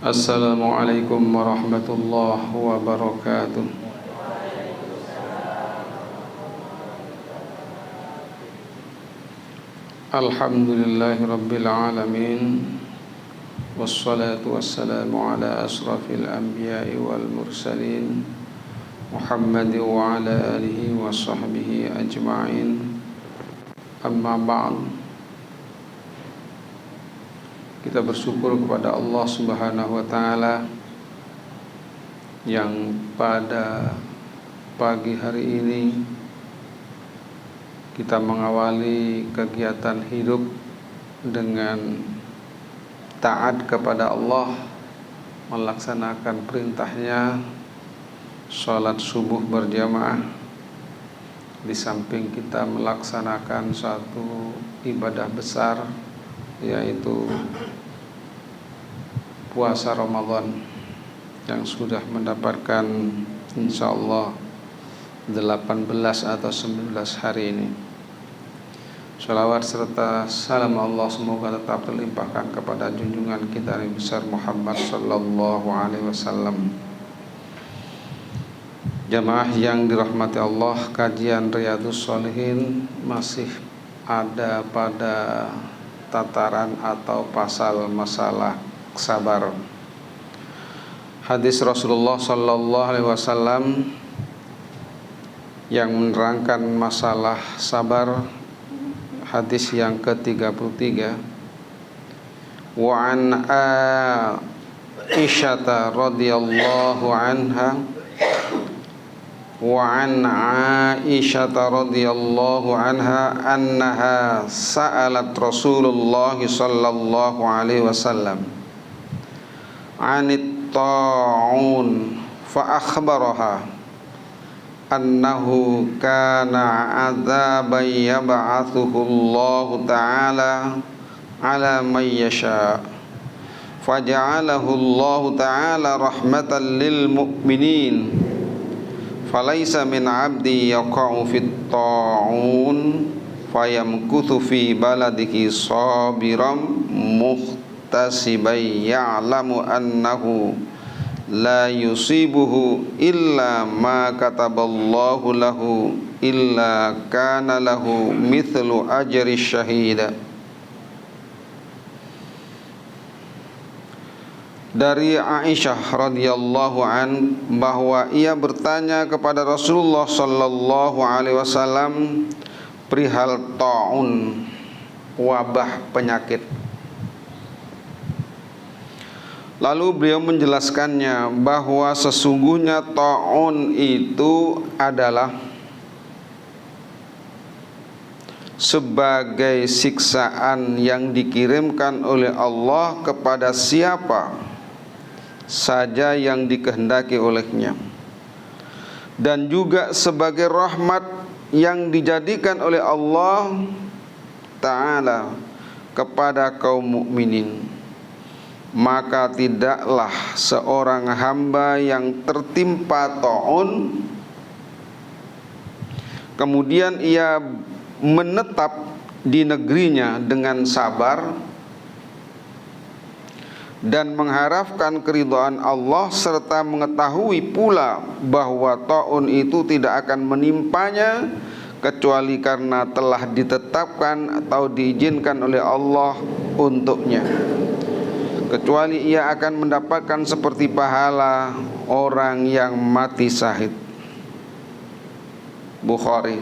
Assalamualaikum warahmatullahi wabarakatuh. Alhamdulillahi rabbil alamin. Wassalatu wassalamu ala asrafil anbiya'i wal mursalin Muhammad wa ala alihi wa sahbihi ajma'in. Amma ba'd. Kita bersyukur kepada Allah Subhanahu wa ta'ala yang pada pagi hari ini kita mengawali kegiatan hidup dengan taat kepada Allah, melaksanakan perintahnya, sholat subuh berjamaah, di samping kita melaksanakan suatu ibadah besar, yaitu puasa Ramadan yang sudah mendapatkan insyaallah 18 atau 19 hari ini. Shalawat serta salam Allah semoga tetap terlimpahkan kepada junjungan kita Nabi besar Muhammad sallallahu alaihi wasallam. Jamaah yang dirahmati Allah, kajian Riyadhus Shalihin masih ada pada tataran atau pasal masalah sabar. Hadis Rasulullah sallallahu alaihi wasallam yang menerangkan masalah sabar, hadis yang ke-33. Wa an Aisyah radhiyallahu anha radhiyallahu anha annaha sa'alat Rasulullah sallallahu alaihi wasallam 'anit ta'un fa akhbaraha annahu kana 'adzaban yab'athuhu Allah ta'ala 'ala man yasha' faja'alahu Allah ta'ala rahmatan lil mu'minin falaysa min 'abdi yaqa'u fit ta'un fayamkuthu fi baladihi sabiran muhtasiban ya'lamu annahu la yusibuhu illa ma kataballahu lahu illa kana lahu mithlu ajri syahida. Dari Aisyah radhiyallahu an bahwa ia bertanya kepada Rasulullah sallallahu alaihi wasallam perihal taun, wabah penyakit. Lalu beliau menjelaskannya bahwa sesungguhnya ta'un itu adalah sebagai siksaan yang dikirimkan oleh Allah kepada siapa saja yang dikehendaki olehnya, dan juga sebagai rahmat yang dijadikan oleh Allah Ta'ala kepada kaum mukminin. Maka tidaklah seorang hamba yang tertimpa ta'un kemudian ia menetap di negerinya dengan sabar dan mengharapkan keridhaan Allah, serta mengetahui pula bahwa ta'un itu tidak akan menimpanya kecuali karena telah ditetapkan atau diizinkan oleh Allah untuknya, kecuali ia akan mendapatkan seperti pahala orang yang mati syahid. Bukhari.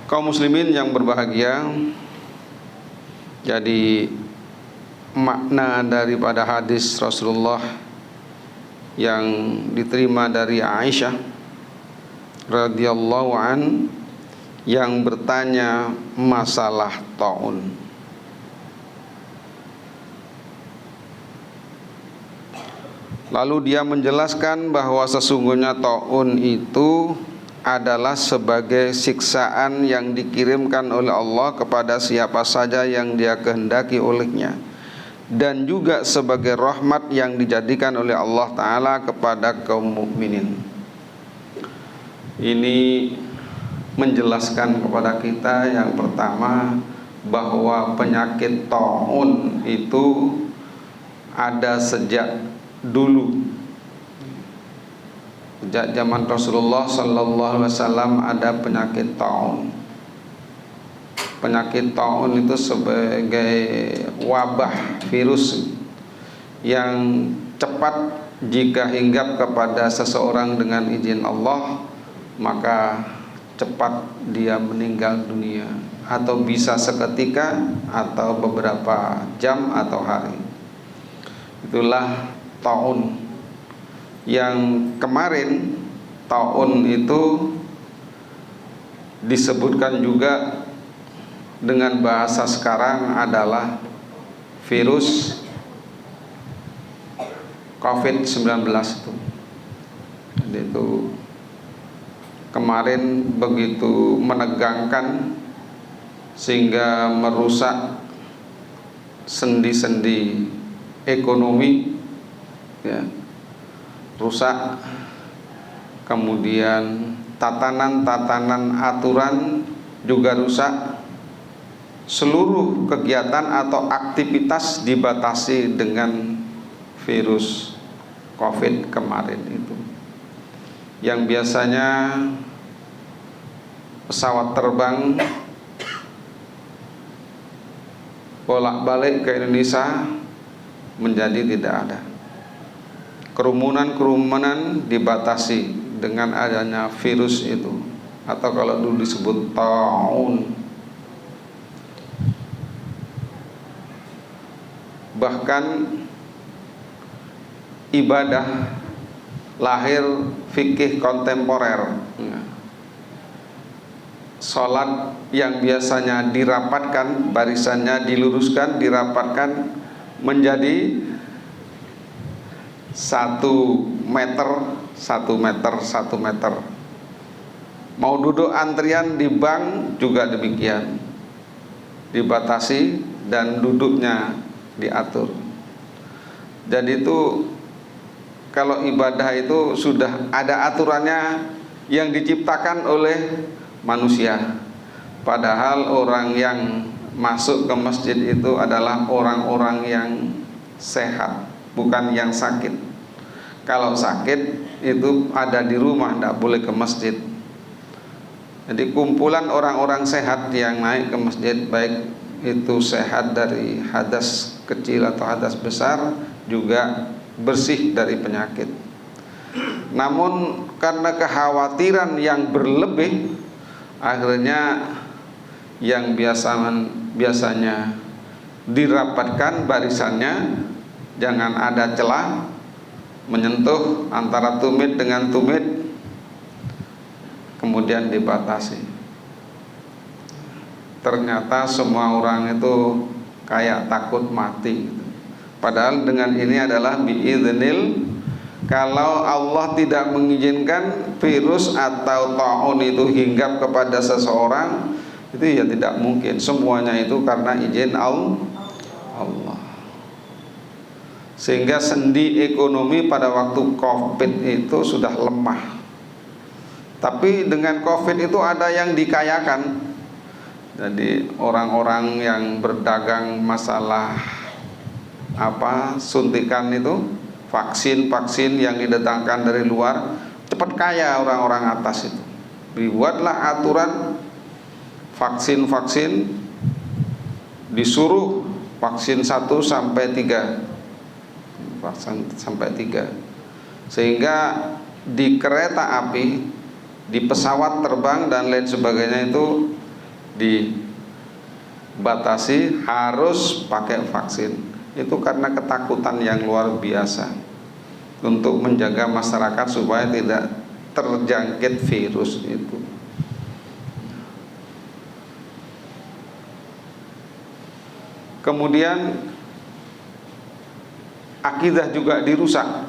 Kaum muslimin yang berbahagia, jadi makna daripada hadis Rasulullah yang diterima dari Aisyah radhiyallahu an yang bertanya masalah taun. Lalu dia menjelaskan bahwa sesungguhnya ta'un itu adalah sebagai siksaan yang dikirimkan oleh Allah kepada siapa saja yang dia kehendaki olehnya, dan juga sebagai rahmat yang dijadikan oleh Allah Ta'ala kepada kaum mukminin. Ini menjelaskan kepada kita yang pertama bahwa penyakit taun itu ada sejak dulu. Sejak zaman Rasulullah sallallahu alaihi wasallam ada penyakit taun. Penyakit taun itu sebagai wabah virus yang cepat jika hinggap kepada seseorang dengan izin Allah, maka cepat dia meninggal dunia, atau bisa seketika atau beberapa jam atau hari. Itulah taun. Yang kemarin taun itu disebutkan juga dengan bahasa sekarang adalah virus COVID-19 itu. Jadi itu kemarin begitu menegangkan sehingga merusak sendi-sendi ekonomi, ya, rusak. Kemudian tatanan-tatanan aturan juga rusak. Seluruh kegiatan atau aktivitas dibatasi dengan virus COVID kemarin itu. Yang biasanya pesawat terbang bolak-balik ke Indonesia menjadi tidak ada. Kerumunan-kerumunan dibatasi dengan adanya virus itu, atau kalau dulu disebut taun. Bahkan ibadah lahir fikih kontemporer. Sholat yang biasanya dirapatkan, barisannya diluruskan, dirapatkan menjadi 1 meter, 1 meter, 1 meter. Mau duduk antrian di bank juga demikian, dibatasi dan duduknya diatur. Jadi itu kalau ibadah itu sudah ada aturannya yang diciptakan oleh manusia. Padahal orang yang masuk ke masjid itu adalah orang-orang yang sehat, bukan yang sakit. Kalau sakit itu ada di rumah, tidak boleh ke masjid. Jadi kumpulan orang-orang sehat yang naik ke masjid, baik itu sehat dari hadas kecil atau hadas besar, juga bersih dari penyakit. Namun karena kekhawatiran yang berlebih, akhirnya yang biasanya dirapatkan barisannya, jangan ada celah menyentuh antara tumit dengan tumit, kemudian dibatasi. Ternyata semua orang itu kayak takut mati. Padahal dengan ini adalah biidznil, kalau Allah tidak mengizinkan virus atau taun itu hinggap kepada seseorang, itu ya tidak mungkin. Semuanya itu karena izin Allah. Sehingga sendi ekonomi pada waktu COVID itu sudah lemah. Tapi dengan COVID itu ada yang dikayakan. Jadi orang-orang yang berdagang masalah suntikan itu, vaksin yang didatangkan dari luar, cepat kaya orang-orang atas itu. Dibuatlah aturan vaksin, disuruh vaksin 1 sampai 3, sehingga di kereta api, di pesawat terbang dan lain sebagainya itu dibatasi harus pakai vaksin. Itu karena ketakutan yang luar biasa untuk menjaga masyarakat supaya tidak terjangkit virus itu. Kemudian akidah juga dirusak.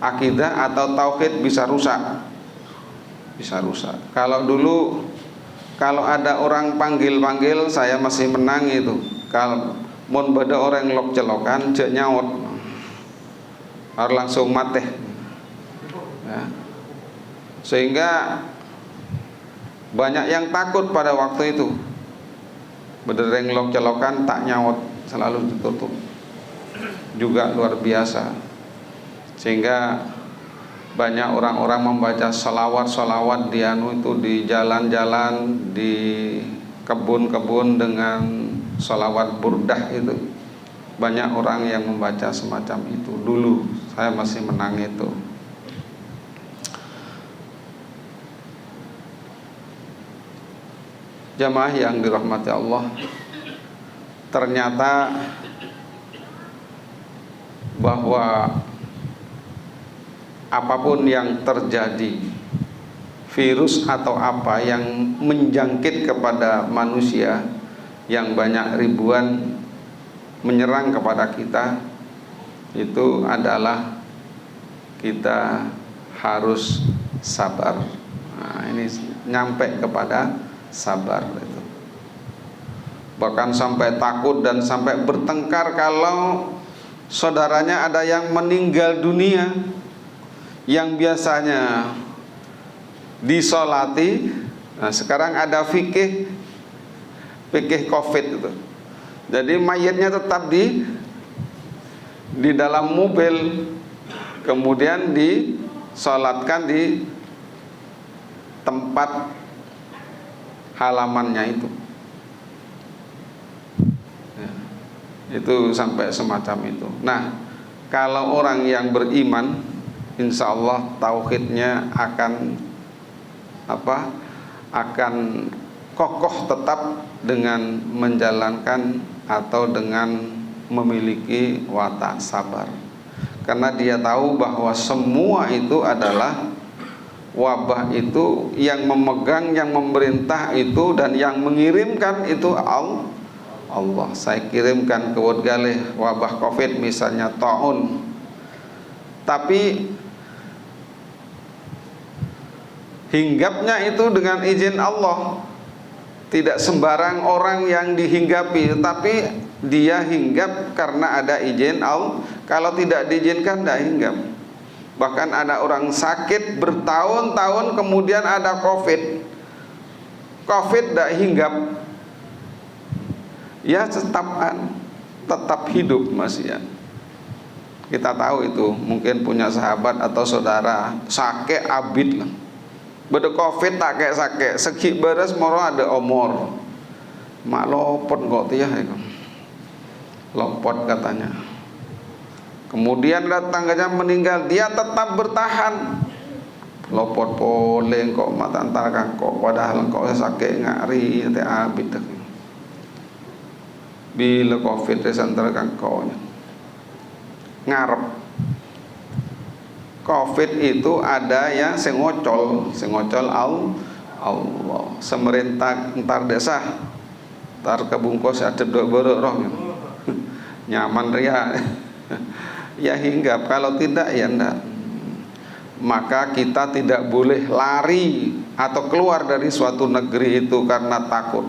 Akidah atau tauhid bisa rusak. Kalau dulu ada orang panggil, saya masih menang itu. Kalau mun bada orang lok celokan cek nyaut, harus langsung mati, ya. Sehingga banyak yang takut pada waktu itu. Bedereng lok-celokan tak nyaut, selalu ditutup. Juga luar biasa. Sehingga banyak orang-orang membaca sholawat di itu di jalan-jalan, di kebun-kebun dengan sholawat burdah itu. Banyak orang yang membaca semacam itu. Dulu saya masih menang itu. Jamaah yang dirahmati Allah, ternyata bahwa apapun yang terjadi, virus atau apa yang menjangkit kepada manusia, yang banyak ribuan menyerang kepada kita, itu adalah kita harus sabar. Nah, ini nyampe kepada sabar itu. Bahkan sampai takut dan sampai bertengkar kalau saudaranya ada yang meninggal dunia, yang biasanya disolati. Nah, sekarang ada fikih COVID itu. Jadi mayatnya tetap di dalam mobil, kemudian disolatkan di tempat halamannya itu. Ya, itu sampai semacam itu. Nah, kalau orang yang beriman, insya Allah tauhidnya akan akan kokoh tetap dengan menjalankan atau dengan memiliki watak sabar. Karena dia tahu bahwa semua itu adalah wabah, itu yang memegang, yang memerintah itu dan yang mengirimkan itu Allah. Saya kirimkan ke Wodgaleh wabah COVID misalnya taun, tapi hinggapnya itu dengan izin Allah. Tidak sembarang orang yang dihinggapi, tapi dia hinggap karena ada izin Allah. Kalau tidak diizinkan tidak hinggap. Bahkan ada orang sakit bertahun-tahun kemudian ada COVID tidak hinggap, ya tetap hidup masih ya. Kita tahu itu, mungkin punya sahabat atau saudara sakit abid lah, beda COVID tak kayak sakit segi beres moro ada omor mak lopot kok tiah itu lopot katanya. Kemudian tetangganya meninggal, dia tetap bertahan. Lopot poleng kok mata antar kok, padahal kok sakit ngari teh abid. Bila COVID antar kangkoknya ngarep. COVID itu ada yang sengocol Allah. Semerintah entar desa, entar kebungkus ada dua beruk roh. Nyaman ria. Ya hinggap, kalau tidak ya enggak. Maka kita tidak boleh lari atau keluar dari suatu negeri itu karena takut.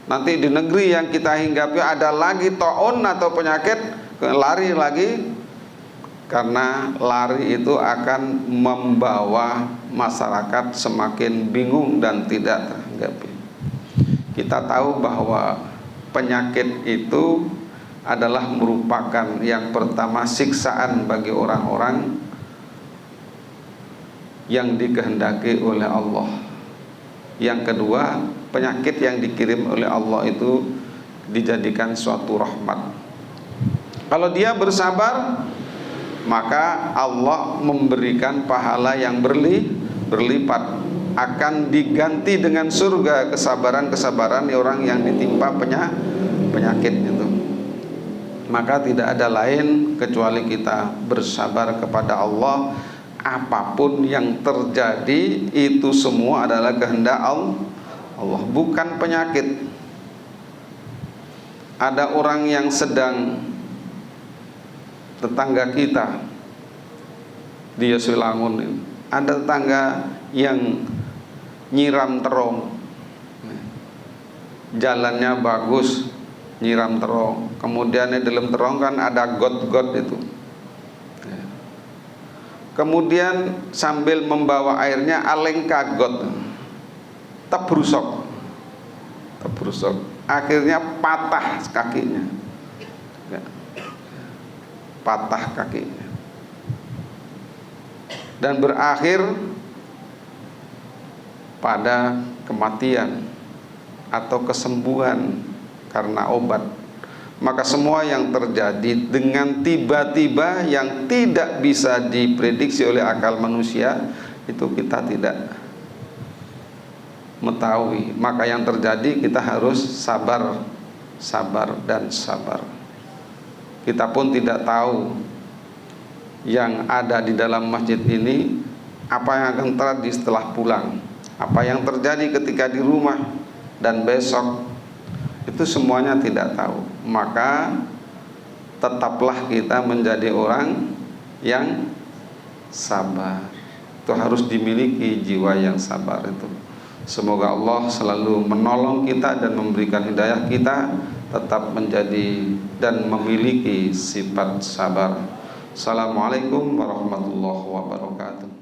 Nanti di negeri yang kita hinggapi ada lagi taun atau penyakit, lari lagi. Karena lari itu akan membawa masyarakat semakin bingung dan tidak terhinggapi. Kita tahu bahwa penyakit itu adalah merupakan yang pertama siksaan bagi orang-orang yang dikehendaki oleh Allah. Yang kedua, penyakit yang dikirim oleh Allah itu dijadikan suatu rahmat. Kalau dia bersabar, maka Allah memberikan pahala yang berlipat, akan diganti dengan surga kesabaran orang yang ditimpa penyakit itu. Maka tidak ada lain kecuali kita bersabar kepada Allah. Apapun yang terjadi itu semua adalah kehendak Allah, bukan penyakit. Ada orang yang sedang, tetangga kita dia Silangun, ada tetangga yang nyiram terong, jalannya bagus, nyiram terong, kemudian di dalam terong kan ada got-got itu, kemudian sambil membawa airnya aleng kagot tebrusok akhirnya patah kakinya, ya, patah kakinya, dan berakhir pada kematian atau kesembuhan karena obat. Maka semua yang terjadi dengan tiba-tiba yang tidak bisa diprediksi oleh akal manusia, itu kita tidak mengetahui. Maka yang terjadi kita harus sabar, sabar dan sabar. Kita pun tidak tahu yang ada di dalam masjid ini apa yang akan terjadi setelah pulang, apa yang terjadi ketika di rumah dan besok, itu semuanya tidak tahu. Maka tetaplah kita menjadi orang yang sabar. Itu harus dimiliki jiwa yang sabar itu. Semoga Allah selalu menolong kita dan memberikan hidayah kita tetap menjadi dan memiliki sifat sabar. Assalamualaikum warahmatullahi wabarakatuh.